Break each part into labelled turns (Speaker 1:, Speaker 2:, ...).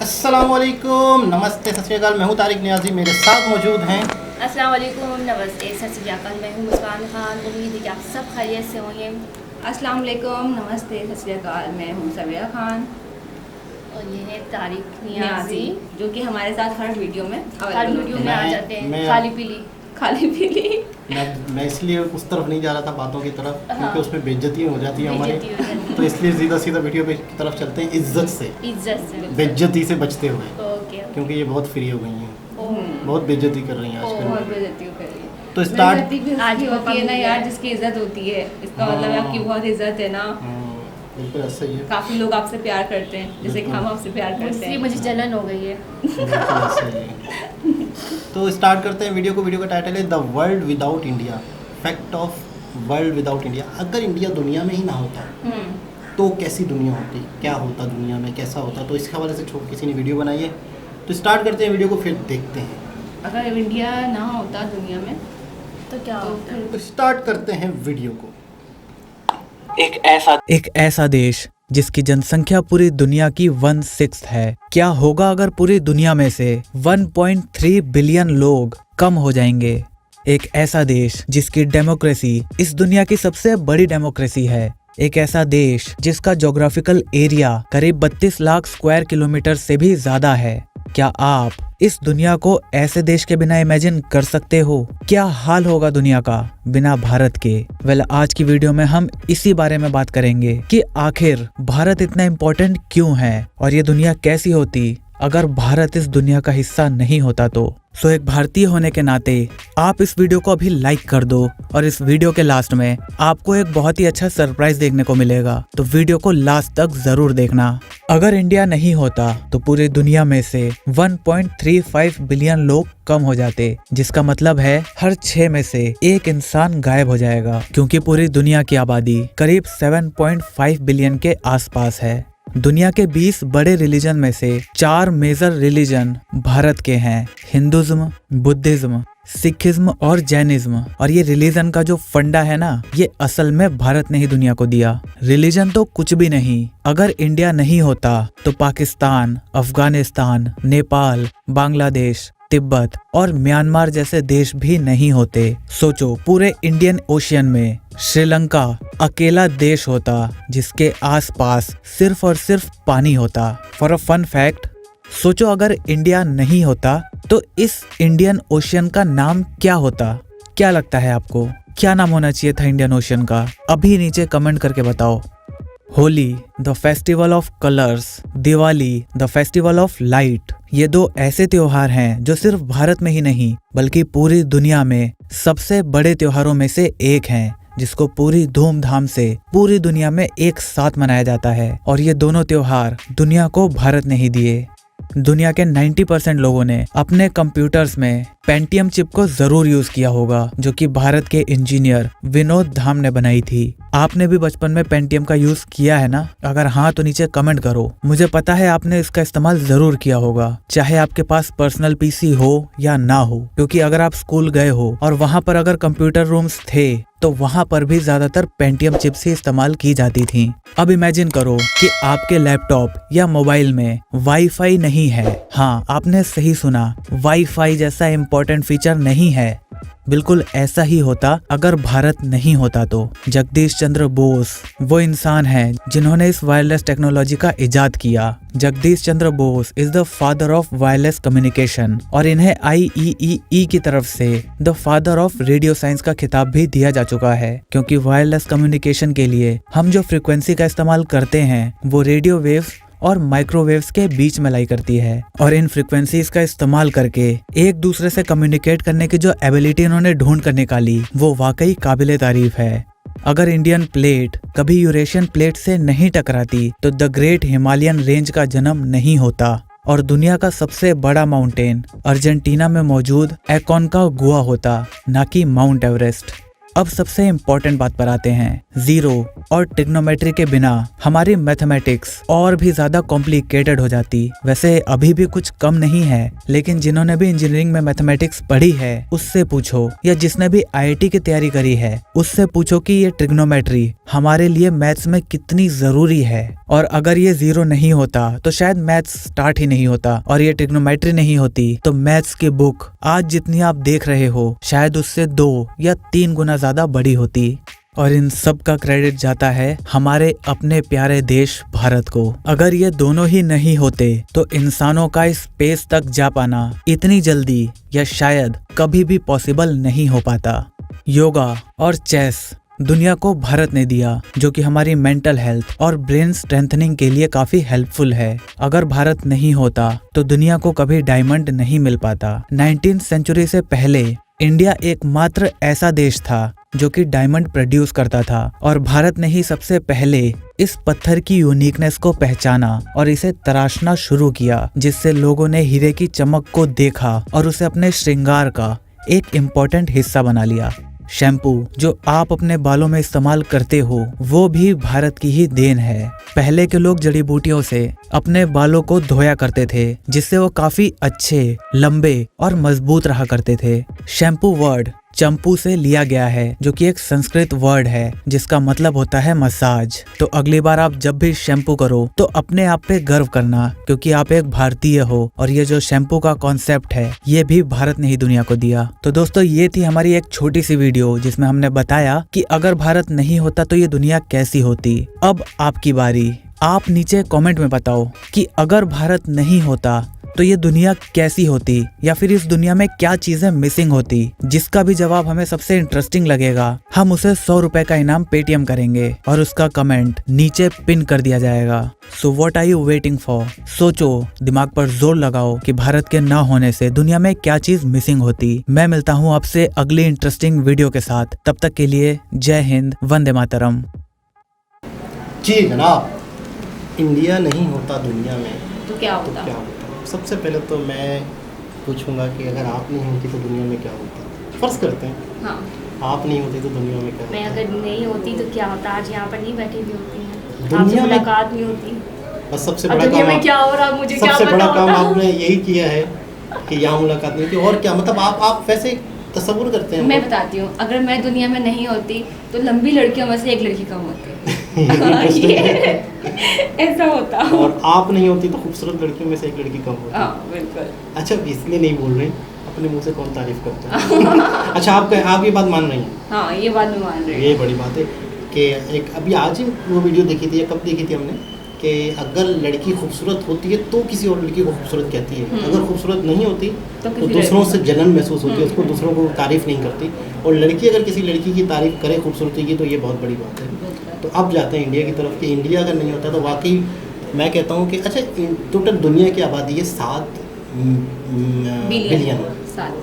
Speaker 1: अस्सलामुअलैकुम, नमस्ते, सत श्री अकाल। मैं हूँ तारिक नियाजी, मेरे साथ मौजूद हैं।
Speaker 2: अस्सलाम वालेकुम, नमस्ते, सत श्री अकाल। मैं हूँ मुस्कान खान। उम्मीद है कि आप सब खैरियत से होंगे।
Speaker 3: अस्सलाम वालेकुम, नमस्ते, सत श्री अकाल। मैं हूँ सबिया खान
Speaker 2: और ये है तारिक नियाजी,
Speaker 3: जो कि हमारे साथ हर वीडियो में
Speaker 2: आ जाते हैं। खाली पीली
Speaker 1: मैं इसलिए उस तरफ नहीं जा रहा था बातों की तरफ, क्योंकि
Speaker 2: हाँ।
Speaker 1: उसमें बेइज्जती हो जाती है हमारी। तो इसलिए सीधा वीडियो पे की तरफ चलते हैं, इज्जत से, बेइज्जती से बचते हुए।
Speaker 2: ओके।
Speaker 1: क्योंकि ये बहुत फ्री हो गई हैं, बहुत बेइज्जती कर रही हैं
Speaker 3: बहुत
Speaker 1: आजकल।
Speaker 3: बेइज्जती हो गई।
Speaker 1: तो स्टार्ट
Speaker 3: आज होती है ना यार, जिसकी इज्जत होती है, इसका मतलब आपकी बहुत इज्जत है ना।
Speaker 1: बिल्कुल ऐसा ही है,
Speaker 3: काफी लोग आपसे प्यार करते हैं, जैसे कि हम आपसे प्यार करते
Speaker 2: इसलिए
Speaker 3: हैं।
Speaker 2: मुझे जलन हो गई है।
Speaker 1: बिल्कुल ऐसा ही है। तो स्टार्ट करते हैं वीडियो को। वीडियो का टाइटल है the world without India, fact of world without India. अगर इंडिया दुनिया में ही ना होता तो कैसी दुनिया होती, क्या होता दुनिया में, कैसा होता। तो इसके हवाले से किसी ने वीडियो बनाई है, तो स्टार्ट करते हैं वीडियो को, फिर देखते हैं।
Speaker 3: अगर इंडिया ना होता दुनिया में
Speaker 2: तो क्या होता है?
Speaker 1: तो स्टार्ट करते हैं वीडियो को।
Speaker 4: एक ऐसा देश जिसकी जनसंख्या पूरी दुनिया की 1/6 है। क्या होगा अगर पूरी दुनिया में से 1.3 बिलियन लोग कम हो जाएंगे? एक ऐसा देश जिसकी डेमोक्रेसी इस दुनिया की सबसे बड़ी डेमोक्रेसी है। एक ऐसा देश जिसका ज्योग्राफिकल एरिया करीब 32 लाख स्क्वायर किलोमीटर से भी ज्यादा है। क्या आप इस दुनिया को ऐसे देश के बिना इमेजिन कर सकते हो? क्या हाल होगा दुनिया का बिना भारत के? आज की वीडियो में हम इसी बारे में बात करेंगे कि आखिर भारत इतना इम्पोर्टेंट क्यों है और ये दुनिया कैसी होती अगर भारत इस दुनिया का हिस्सा नहीं होता तो। एक भारतीय होने के नाते आप इस वीडियो को अभी लाइक कर दो और इस वीडियो के लास्ट में आपको एक बहुत ही अच्छा सरप्राइज देखने को मिलेगा, तो वीडियो को लास्ट तक जरूर देखना। अगर इंडिया नहीं होता तो पूरी दुनिया में से 1.35 बिलियन लोग कम हो जाते, जिसका मतलब है हर 6 में से 1 इंसान गायब हो जाएगा, क्योंकि पूरी दुनिया की आबादी करीब 7.5 बिलियन के आसपास है। दुनिया के 20 बड़े रिलीजन में से 4 मेजर रिलीजन भारत के हैं, हिंदुज्म, बुद्धिज्म, सिखिज्म और जैनिज्म। और ये रिलीजन का जो फंडा है ना, ये असल में भारत ने ही दुनिया को दिया। रिलीजन तो कुछ भी नहीं। अगर इंडिया नहीं होता तो पाकिस्तान, अफगानिस्तान, नेपाल, बांग्लादेश, तिब्बत और म्यांमार जैसे देश भी नहीं होते। सोचो, पूरे इंडियन ओशियन में श्रीलंका अकेला देश होता जिसके आसपास सिर्फ और सिर्फ पानी होता। फॉर अ फन फैक्ट, सोचो अगर इंडिया नहीं होता तो इस इंडियन ओशियन का नाम क्या होता? क्या लगता है आपको, क्या नाम होना चाहिए था इंडियन ओशियन का? अभी नीचे कमेंट करके बताओ। Holi the festival of colours, Diwali the festival of light. ये 2 ऐसे त्योहार हैं जो सिर्फ भारत में ही नहीं बल्कि पूरी दुनिया में सबसे बड़े त्योहारों में से एक हैं, जिसको पूरी धूमधाम से पूरी दुनिया में एक साथ मनाया जाता है। और ये दोनों त्योहार दुनिया को भारत ने ही दिए। दुनिया के 90% लोगों ने अपने कंप्यूटर्स में पेंटियम चिप को जरूर यूज किया होगा, जो कि भारत के इंजीनियर विनोद धाम ने बनाई थी। आपने भी बचपन में पेंटियम का यूज किया है ना? अगर हाँ तो नीचे कमेंट करो। मुझे पता है आपने इसका इस्तेमाल जरूर किया होगा, चाहे आपके पास पर्सनल पीसी हो या ना हो, क्योंकि अगर आप स्कूल गए हो और वहाँ पर अगर कंप्यूटर रूम्स थे तो वहाँ पर भी ज्यादातर पेंटियम चिप्स ही इस्तेमाल की जाती थी। अब इमेजिन करो कि आपके लैपटॉप या मोबाइल में वाईफाई नहीं है। हाँ, आपने सही सुना, वाईफाई जैसा इम्पोर्टेंट फीचर नहीं है। बिल्कुल ऐसा ही होता अगर भारत नहीं होता तो। जगदीश चंद्र बोस वो इंसान हैं जिन्होंने इस वायरलेस टेक्नोलॉजी का इजाद किया। Jagadish Chandra Bose is the father of wireless communication और इन्हें IEEE की तरफ से the father of radio science का खिताब भी दिया जा चुका है, क्योंकि वायरलेस कम्युनिकेशन के लिए हम जो फ्रीक्वेंसी का इस्तेमाल करते हैं वो रेडियो वेव्स और माइक्रोवेव्स के बीच में लाई करती है। और इन फ्रीक्वेंसीज का इस्तेमाल करके एक दूसरे से कम्युनिकेट करने की जो एबिलिटी इन्होंने ढूंढ कर निकाली वो वाकई काबिले तारीफ है। अगर इंडियन प्लेट कभी यूरेशियन प्लेट से नहीं टकराती तो द ग्रेट हिमालयन रेंज का जन्म नहीं होता और दुनिया का सबसे बड़ा माउंटेन अर्जेंटीना में मौजूद एकोनकागुआ होता, ना कि माउंट एवरेस्ट। अब सबसे इम्पोर्टेंट बात पर आते हैं। जीरो और ट्रिग्नोमेट्री के बिना हमारी मैथमेटिक्स और भी ज्यादा कॉम्प्लिकेटेड हो जाती। वैसे अभी भी कुछ कम नहीं है, लेकिन जिन्होंने भी इंजीनियरिंग में मैथमेटिक्स पढ़ी है उससे पूछो, या जिसने भी IIT की तैयारी करी है उससे पूछो कि ये ट्रिग्नोमेट्री हमारे लिए मैथ्स में कितनी जरूरी है। और अगर ये जीरो नहीं होता तो शायद मैथ्स स्टार्ट ही नहीं होता, और ये ट्रिग्नोमेट्री नहीं होती तो मैथ्स की बुक आज जितनी आप देख रहे हो शायद उससे 2 या 3 गुना ज्यादा बड़ी होती। और इन सब का क्रेडिट जाता है हमारे अपने प्यारे देश भारत को। अगर ये दोनों ही नहीं होते तो इंसानों का स्पेस तक जा पाना इतनी जल्दी या शायद कभी भी पॉसिबल नहीं हो पाता। योगा और चेस दुनिया को भारत ने दिया, जो कि हमारी मेंटल हेल्थ और ब्रेन स्ट्रेंथनिंग के लिए काफी हेल्पफुल है। अगर भारत नहीं होता तो दुनिया को कभी डायमंड नहीं मिल पाता। 19th सेंचुरी से पहले इंडिया एकमात्र ऐसा देश था जो कि डायमंड प्रोड्यूस करता था, और भारत ने ही सबसे पहले इस पत्थर की यूनिकनेस को पहचाना और इसे तराशना शुरू किया, जिससे लोगों ने हीरे की चमक को देखा और उसे अपने श्रृंगार का एक इम्पोर्टेंट हिस्सा बना लिया। शैम्पू जो आप अपने बालों में इस्तेमाल करते हो वो भी भारत की ही देन है। पहले के लोग जड़ी बूटियों से अपने बालों को धोया करते थे, जिससे वो काफी अच्छे, लंबे और मजबूत रहा करते थे। शैम्पू वर्ड चंपू से लिया गया है, जो कि एक संस्कृत वर्ड है जिसका मतलब होता है मसाज। तो अगली बार आप जब भी शैम्पू करो तो अपने आप पे गर्व करना, क्योंकि आप एक भारतीय हो, और ये जो शैम्पू का कॉन्सेप्ट है ये भी भारत ने ही दुनिया को दिया। तो दोस्तों ये थी हमारी एक छोटी सी वीडियो जिसमें हमने बताया कि अगर भारत नहीं होता तो ये दुनिया कैसी होती। अब आपकी बारी, आप नीचे कमेंट में बताओ कि अगर भारत नहीं होता तो ये दुनिया कैसी होती, या फिर इस दुनिया में क्या चीजें मिसिंग होती। जिसका भी जवाब हमें सबसे इंटरेस्टिंग लगेगा हम उसे 100 रुपए का इनाम पेटीएम करेंगे और उसका कमेंट नीचे पिन कर दिया जाएगा। So what are you waiting for? सोचो, दिमाग पर जोर लगाओ कि भारत के ना होने से दुनिया में क्या चीज मिसिंग होती। मैं मिलता हूँ आपसे अगली इंटरेस्टिंग वीडियो के साथ, तब तक के लिए जय हिंद, वंदे मातरम।
Speaker 1: जी जनाब, इंडिया नहीं होता दुनिया में
Speaker 2: तो क्या होता?
Speaker 1: तो क्या होता? सबसे पहले तो मैं पूछूंगा कि अगर आप नहीं होती तो दुनिया में क्या होता। फर्ज करते हैं
Speaker 2: हाँ,
Speaker 1: आप नहीं होती तो दुनिया में क्या
Speaker 2: मैं
Speaker 1: होता।
Speaker 2: अगर नहीं होती तो क्या होता? आज यहाँ पर नहीं बैठी हुई होती हैं,
Speaker 1: दुनिया
Speaker 2: आपसे
Speaker 1: में-
Speaker 2: मुलाकात नहीं होती।
Speaker 1: बस सबसे
Speaker 2: अब
Speaker 1: बड़ा
Speaker 2: दुनिया
Speaker 1: काम
Speaker 2: में क्या हो रहा मुझे क्या
Speaker 1: सबसे
Speaker 2: पता
Speaker 1: बड़ा काम
Speaker 2: होता?
Speaker 1: आपने यही किया है कि यहाँ मुलाकात नहीं की। और क्या मतलब आप वैसे तस्वुर करते हैं?
Speaker 3: मैं बताती हूँ, अगर मैं दुनिया में नहीं होती तो लंबी लड़कियों में से एक लड़की कम होती। ये ऐसा होता।
Speaker 1: और आप नहीं होती तो खूबसूरत लड़कियों में से एक लड़की कम होती।
Speaker 3: हाँ बिल्कुल।
Speaker 1: अच्छा, इसलिए नहीं बोल रहे, अपने मुंह से कौन तारीफ करता है। अच्छा, आप ये बात मान रही हैं?
Speaker 3: हाँ ये बात मैं मान रही हूँ।
Speaker 1: ये बड़ी बात है कि एक अभी आज ही वो वीडियो देखी थी, कब देखी थी हमने, कि अगर लड़की खूबसूरत होती है तो किसी और लड़की को खूबसूरत कहती है, अगर खूबसूरत नहीं होती तो
Speaker 3: किसी
Speaker 1: दूसरों से
Speaker 3: लड़की
Speaker 1: जलन महसूस होती है, उसको दूसरों को तारीफ नहीं करती। और लड़की अगर किसी लड़की की तारीफ करे खूबसूरती की तो ये बहुत बड़ी बात है। तो अब जाते हैं इंडिया की तरफ कि इंडिया अगर नहीं होता तो वाकई मैं कहता हूँ कि अच्छा, टोटल दुनिया की आबादी है 7 बिलियन,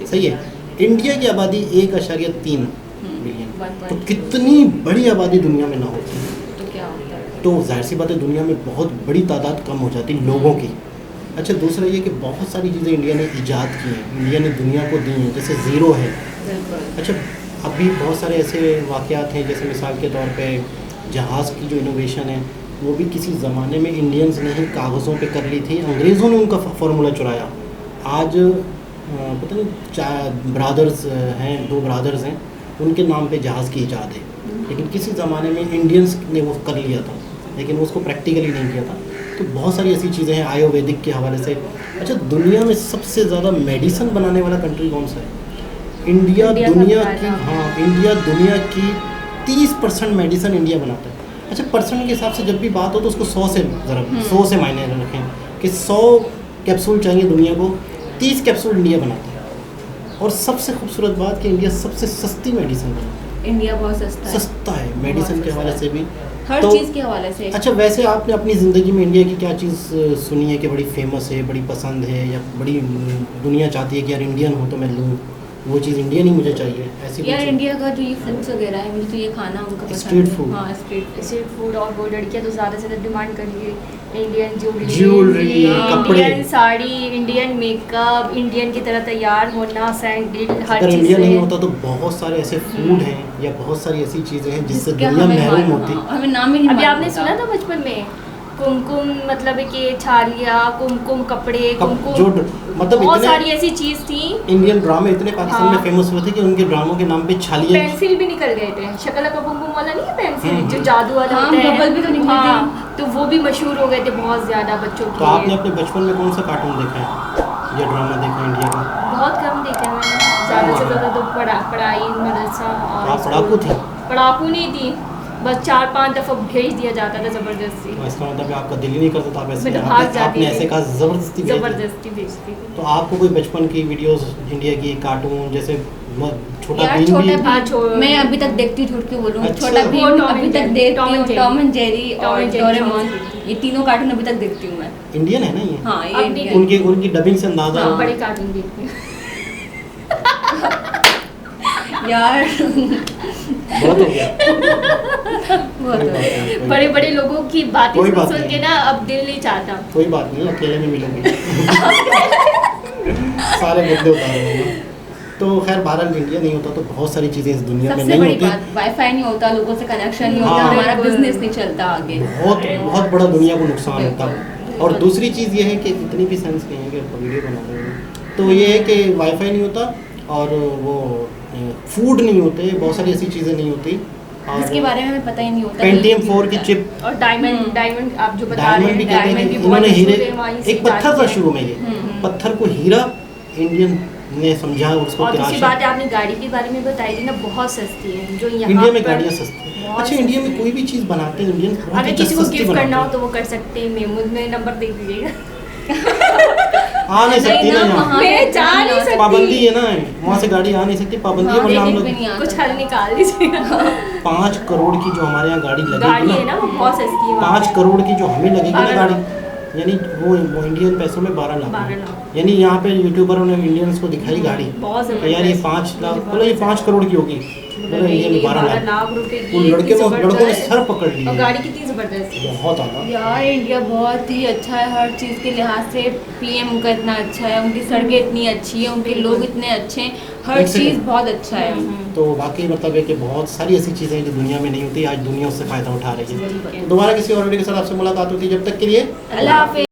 Speaker 1: सही है। इंडिया की आबादी 1.3 बिलियन, तो कितनी बड़ी आबादी दुनिया में ना होती
Speaker 3: तो क्या होता है?
Speaker 1: तो जाहिर सी बात है दुनिया में बहुत बड़ी तादाद कम हो जाती लोगों की। अच्छा, दूसरा ये कि बहुत सारी चीज़ें इंडिया ने ईजाद की हैं, इंडिया ने दुनिया को दी हैं, जैसे ज़ीरो है।
Speaker 3: बिल्कुल।
Speaker 1: अच्छा, अभी बहुत सारे ऐसे वाक़यात हैं, जैसे मिसाल के तौर पे जहाज़ की जो इनोवेशन है वो भी किसी ज़माने में इंडियंस ने ही कागज़ों पे कर ली थी, अंग्रेज़ों ने उनका फार्मूला चुराया। आज पता नहीं ब्रादर्स हैं, 2 ब्रादर्स हैं, उनके नाम पे जहाज़ की ईजाद है, लेकिन किसी ज़माने में इंडियंस ने वो कर लिया था, लेकिन उसको प्रैक्टिकली नहीं किया था। तो बहुत सारी ऐसी चीज़ें हैं आयुर्वेदिक के हवाले से। अच्छा, दुनिया में सबसे ज़्यादा मेडिसिन बनाने वाला कंट्री कौन सा है? इंडिया दुनिया की, हाँ, इंडिया दुनिया की 30% मेडिसिन इंडिया बनाता है। अच्छा, परसेंट के हिसाब से जब भी बात हो तो उसको 100 से ज़रा 100 से मायने रखें कि 100 कैप्सूल चाहिए दुनिया को, 30 कैप्सूल इंडिया बनाता है। और सबसे खूबसूरत बात कि इंडिया सबसे सस्ती मेडिसिन बनाता है।
Speaker 3: इंडिया बहुत सस्ता है।
Speaker 1: सस्ता है मेडिसिन के हवाले से भी,
Speaker 3: हर
Speaker 1: तो
Speaker 3: चीज़ के हवाले से।
Speaker 1: अच्छा, वैसे आपने अपनी ज़िंदगी में इंडिया की क्या चीज़ सुनी है कि बड़ी फेमस है, बड़ी पसंद है, या बड़ी दुनिया चाहती है कि यार इंडियन हो तो मैं लूँ? वो चीज़ इंडियन ही मुझे चाहिए, ऐसी
Speaker 3: यार
Speaker 1: कोई चीज़।
Speaker 3: इंडिया का जो ये फूड्स वगैरह है, मुझे तो ये खाना उनका पसंद
Speaker 1: Street
Speaker 3: है।
Speaker 1: food।
Speaker 3: हाँ स्ट्रीट
Speaker 2: स्ट्रीट फूड, और वो लड़कियाँ तो ज़्यादा से ज़्यादा डिमांड कर रही है इंडियन
Speaker 1: Jewelry, कपड़े।
Speaker 2: Indian sari, Indian makeup, Indian की तरह तैयार होना, सैंडल, हर
Speaker 1: अगर
Speaker 2: चीज़
Speaker 1: इंडिया नहीं
Speaker 2: से।
Speaker 1: होता तो बहुत सारे ऐसे फूड हैं या बहुत सारी ऐसी चीज़ें हैं जिससे
Speaker 3: जिसका
Speaker 1: दुनिया
Speaker 3: हमें
Speaker 1: महरूम
Speaker 3: मालूम-
Speaker 1: होती।
Speaker 3: हाँ, हमें नाम ही नहीं
Speaker 2: अभी
Speaker 3: मालूम
Speaker 2: आपने
Speaker 3: होता।
Speaker 2: सुना था बचपन में कुमकुम, मतलब कि छालिया, कुमकुम कपड़े, कुमकुम,
Speaker 1: जो मतलब
Speaker 2: बहुत
Speaker 1: इतने
Speaker 2: सारी ऐसी चीज़ थी।
Speaker 1: इंडियन ड्रामे इतने पाकिस्तान में
Speaker 2: हाँ।
Speaker 1: फेमस हुए थे कि उनके ड्रामों के नाम पे छालिया।
Speaker 2: पेंसिल भी निकल गए थे, शक्ल का बुम बुम वाला नहीं है पेंसिल,
Speaker 1: हम्म।
Speaker 2: जो जादू वाला
Speaker 3: हाँ,
Speaker 2: होता है,
Speaker 3: बबल भी तो निकली थी।
Speaker 2: हाँ, तो वो भी मशहूर हो गए थे बहुत ज़्यादा बच्चों के
Speaker 1: तो आपने
Speaker 2: लिए।
Speaker 1: अपने बचपन में कौन सा कार्टून देखा है या ड्रामा देखा है इंडिया का?
Speaker 2: बहुत कम देखे हैं मैंने, ज़्यादा से ज़्यादा तो पढ़ाई मदरसा और
Speaker 1: आप पढ़ाकू
Speaker 2: स्कूल।
Speaker 1: थी?
Speaker 2: पढ़ाकू नहीं थी, बस 4-5 दफ़ा भेज दिया जाता था ज़बरदस्ती,
Speaker 1: तो इसका मतलब है आपका दिल ही नहीं करता था, आप ऐसे
Speaker 2: मैं तो भाग जाती
Speaker 1: आपने
Speaker 2: थी।
Speaker 1: ऐसे कहा ज़बरदस्ती भेज दिया।
Speaker 2: ज़बरदस्ती भेजती थी।
Speaker 1: तो आपको कोई बचपन की वीडियोस इंडिया की कार्टून जैसे छोटा
Speaker 3: यार
Speaker 1: भीम
Speaker 3: छोटा
Speaker 1: भी?
Speaker 2: हाँ,
Speaker 3: भीम मैं अभी तक देखती हूँ, झूठ क्यों बोलूँ।
Speaker 1: अच्छा।
Speaker 3: छोटा
Speaker 2: वो
Speaker 3: भीम
Speaker 2: टॉम
Speaker 3: अभी
Speaker 2: एंड
Speaker 3: तक
Speaker 2: जेरी,
Speaker 3: देखती
Speaker 2: टॉम
Speaker 3: हूँ,
Speaker 2: and Jerry.
Speaker 3: Tom and Jerry
Speaker 2: Tom
Speaker 3: और
Speaker 2: एंड जेरी
Speaker 3: डोरेमोन,
Speaker 2: सॉन्ग्स।
Speaker 3: ये तीनों कार्टून अभी तक देखती हूँ मैं।
Speaker 1: इंडियन है ना ये?
Speaker 3: हाँ ये
Speaker 2: अब
Speaker 3: इंडियन।
Speaker 2: नहीं।
Speaker 1: उनकी डबिंग से अंदाजा
Speaker 3: हाँ।
Speaker 1: है।
Speaker 2: बड़े कार्टून देखती हूँ।
Speaker 3: यार
Speaker 1: बहुत हो गया।
Speaker 3: बहुत
Speaker 1: कोई
Speaker 3: हो
Speaker 1: बात
Speaker 3: गया।
Speaker 1: नहीं, कोई
Speaker 2: बड़े बड़े लोगों की बातें
Speaker 1: कोई
Speaker 2: सुन
Speaker 1: बात
Speaker 2: सुन
Speaker 1: नहीं।
Speaker 2: के ना अब दिल नहीं चाहता।
Speaker 1: कोई बात नहीं, अकेले में मिलोगे। सारे मुद्दे उतारे होंगे। तो खैर बहरहाल इंडिया नहीं होता तो बहुत सारी चीज़ें इस दुनिया में
Speaker 3: सबसे
Speaker 1: नहीं
Speaker 3: बड़ी
Speaker 1: होती।
Speaker 3: बात, वाईफाई नहीं होता, लोगों से कनेक्शन नहीं होता,
Speaker 1: हाँ।
Speaker 3: हमारा
Speaker 2: बिल्कुल।
Speaker 3: बिजनेस नहीं चलता आगे।
Speaker 1: बहुत बहुत बड़ा दुनिया को नुकसान होता है।
Speaker 3: बिल्कुल।
Speaker 1: और दूसरी चीज़ ये है कि इतनी भी सेंस नहीं है कि वीडियो बना रहे हैं, तो ये है कि वाईफाई नहीं होता और वो फूड नहीं होते, बहुत सारी ऐसी चीज़ें नहीं होती।
Speaker 3: जिसके बारे में हमें पता ही नहीं होता।
Speaker 1: पेंटियम 4 की चिप,
Speaker 2: और डायमंड डायमंड आप जो बता रहे
Speaker 1: डायमंड भी
Speaker 2: हैं,
Speaker 1: कहते हैं
Speaker 2: डायमंड
Speaker 1: कि
Speaker 2: भी
Speaker 1: इन्होंने
Speaker 2: बहुत
Speaker 1: हीरे,
Speaker 2: मशहूर है, वहीं से
Speaker 1: एक पत्थर था
Speaker 2: जाते हैं।
Speaker 1: शुरू में ये पत्थर को हीरा इंडियन ने समझा और उसको
Speaker 2: और दूसरी
Speaker 1: तराशा।
Speaker 2: बात है, आपने गाड़ी के बारे में बताई थी ना, बहुत सस्ती है जो यहाँ
Speaker 1: इंडिया में
Speaker 2: पर-
Speaker 1: गाड़ियाँ सस्ती हैं।
Speaker 2: बहुत
Speaker 1: अच्छा, इंडिया में
Speaker 2: सस्ती
Speaker 1: कोई भी चीज़ बनाते हैं इंडियन बहुत
Speaker 2: अगर
Speaker 1: ही
Speaker 2: किसी को
Speaker 1: सस्ती
Speaker 2: गिफ्ट करना हो
Speaker 1: बनाते
Speaker 2: तो वो कर सकते हैं, मेमू में नंबर दे दीजिएगा।
Speaker 1: हैं। आ नहीं सकती ना
Speaker 3: ना,
Speaker 1: यहाँ,
Speaker 3: वहाँ
Speaker 2: मैं
Speaker 3: से
Speaker 2: जा नहीं सकती।
Speaker 1: पाबंदी है ना, वहाँ से गाड़ी आ नहीं सकती, पाबंदी है।
Speaker 3: हाँ,
Speaker 1: वरना हम
Speaker 3: देखने
Speaker 1: लोग
Speaker 3: पे नहीं आता
Speaker 2: कुछ हल
Speaker 3: था।
Speaker 2: निकाल लीजिएगा।
Speaker 1: 5 करोड़ की जो हमारे यहाँ गाड़ी
Speaker 2: गाड़ी
Speaker 1: लगेगी
Speaker 2: है ना, वो बहुत सस्ती है वहाँ
Speaker 1: 5 करोड़ की जो हमें लगेगी ना
Speaker 2: 12
Speaker 1: गाड़ी,
Speaker 2: लाख।
Speaker 1: यानी वो इंडियन पैसों में 12 लाख
Speaker 2: 12
Speaker 1: में।
Speaker 2: लाख।
Speaker 1: यानी यहाँ पे यूट्यूबरों ने इंडियंस को दिखाई गाड़ी,
Speaker 2: बहुत
Speaker 1: तो यार ये 5 लाख, बोलो ये 5 करोड़ की होगी, बोलो इंडिया में 12 लाख।
Speaker 2: लाख रुपए
Speaker 1: वो
Speaker 2: की,
Speaker 1: लड़कों ने
Speaker 2: जबरदस्त।
Speaker 1: सर पकड़
Speaker 2: और
Speaker 1: लिए,
Speaker 2: गाड़ी कितनी जबरदस्त है।
Speaker 1: बहुत आला।
Speaker 3: यार इंडिया बहुत ही अच्छा है हर चीज़ के लिहाज से। पीएम उनका इतना अच्छा है, उनकी सड़कें इतनी अच्छी है, उनके लोग इतने अच्छे हैं, हर
Speaker 1: एक सेकंड।
Speaker 3: चीज़ बहुत अच्छा है।
Speaker 1: तो वाकई मतलब है कि बहुत सारी ऐसी चीज़ें हैं जो दुनिया में नहीं होती, आज दुनिया उससे फ़ायदा उठा रही है।
Speaker 2: बिल्कुल।
Speaker 1: दोबारा किसी और वीडियो के साथ आपसे मुलाकात होती है, जब तक के लिए
Speaker 2: अल्लाह हाफिज़।